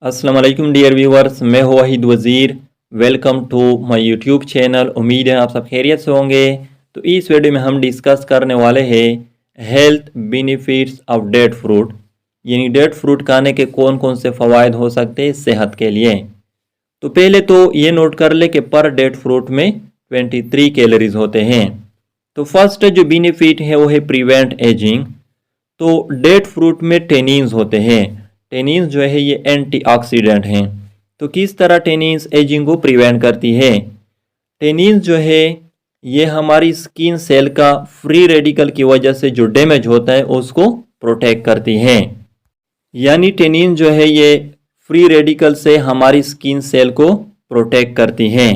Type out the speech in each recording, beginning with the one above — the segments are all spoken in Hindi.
अस्सलाम वालेकुम डियर व्यूवर्स, मैं हूँ Wahid Wazir. Welcome to my YouTube channel. उम्मीद है आप सब खैरियत से होंगे। तो इस वीडियो में हम डिस्कस करने वाले हैं health benefits of date fruit, यानी डेट फ्रूट खाने के कौन कौन से फ़वाइद हो सकते हैं सेहत के लिए। तो पहले तो ये नोट कर ले कि पर डेट फ्रूट में 23 कैलोरीज होते हैं। तो फर्स्ट जो बेनिफिट है वो है प्रिवेंट एजिंग। तो डेट फ्रूट में टेनिन्स होते हैं। टेनिन्स जो है ये एंटीऑक्सीडेंट हैं। तो किस तरह टेनिन्स एजिंग को प्रिवेंट करती है। टेनिन्स जो है ये हमारी स्किन सेल का फ्री रेडिकल की वजह से जो डैमेज होता है उसको प्रोटेक्ट करती है। यानी टेनिन जो है ये फ्री रेडिकल से हमारी स्किन सेल को प्रोटेक्ट करती है।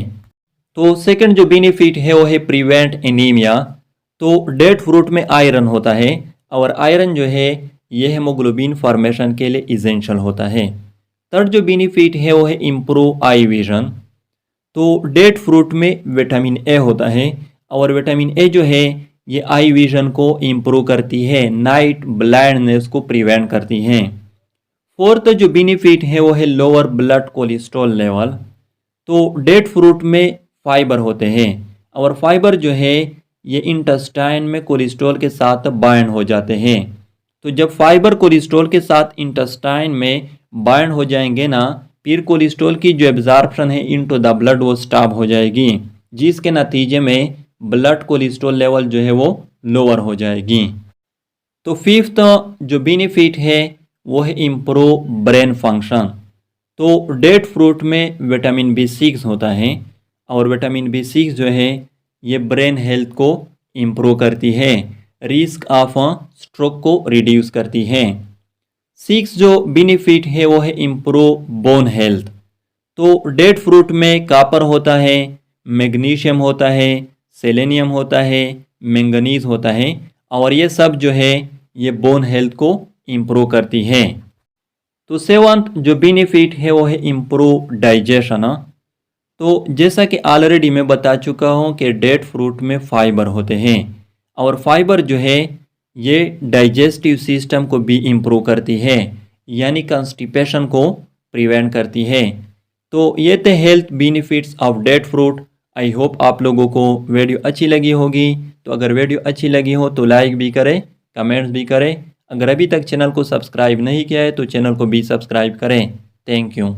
तो सेकंड जो बेनिफिट है वो है प्रिवेंट एनीमिया। तो डेट फ्रूट में आयरन होता है और आयरन जो है ये हेमोग्लोबिन फॉर्मेशन के लिए इसेंशियल होता है। थर्ड जो बेनिफिट है वो है इम्प्रूव आई विजन। तो डेट फ्रूट में विटामिन ए होता है और विटामिन ए जो है ये आई विजन को इम्प्रूव करती है, नाइट ब्लाइंडनेस को प्रिवेंट करती है। फोर्थ जो बेनिफिट है वो है लोअर ब्लड कोलेस्ट्रॉल लेवल। तो डेट फ्रूट में फाइबर होते हैं और फाइबर जो है ये इंटेस्टाइन में कोलेस्ट्रॉल के साथ बाइंड हो जाते हैं। तो जब फाइबर कोलेस्ट्रॉल के साथ इंटेस्टाइन में बाइंड हो जाएंगे ना, फिर कोलेस्ट्रॉल की जो एब्जॉर्प्शन है इनटू द ब्लड वो स्टॉप हो जाएगी, जिसके नतीजे में ब्लड कोलेस्ट्रॉल लेवल जो है वो लोअर हो जाएगी। तो फिफ्थ जो बेनिफिट है वो है इम्प्रूव ब्रेन फंक्शन। तो डेट फ्रूट में विटामिन B6 होता है और विटामिन B6 जो है ये ब्रेन हेल्थ को इम्प्रूव करती है, रिस्क ऑफ स्ट्रोक को रिड्यूस करती है। सिक्स जो बेनिफिट है वो है इम्प्रूव बोन हेल्थ। तो डेट फ्रूट में कापर होता है, मैग्नीशियम होता है, सेलेनियम होता है, मैंगनीज होता है और ये सब जो है ये बोन हेल्थ को इम्प्रूव करती है। तो सेवंथ जो बेनिफिट है वो है इम्प्रूव डाइजेशन। तो जैसा कि ऑलरेडी मैं बता चुका हूँ कि डेट फ्रूट में फाइबर होते हैं और फाइबर जो है ये डाइजेस्टिव सिस्टम को भी इम्प्रूव करती है, यानी कॉन्स्टिपेशन को प्रिवेंट करती है। तो ये थे health benefits of date fruit. I hope आप लोगों को वीडियो अच्छी लगी होगी। तो अगर वीडियो अच्छी लगी हो तो लाइक भी करें, कमेंट्स भी करें। अगर अभी तक चैनल को सब्सक्राइब नहीं किया है तो चैनल को भी सब्सक्राइब करें। Thank you.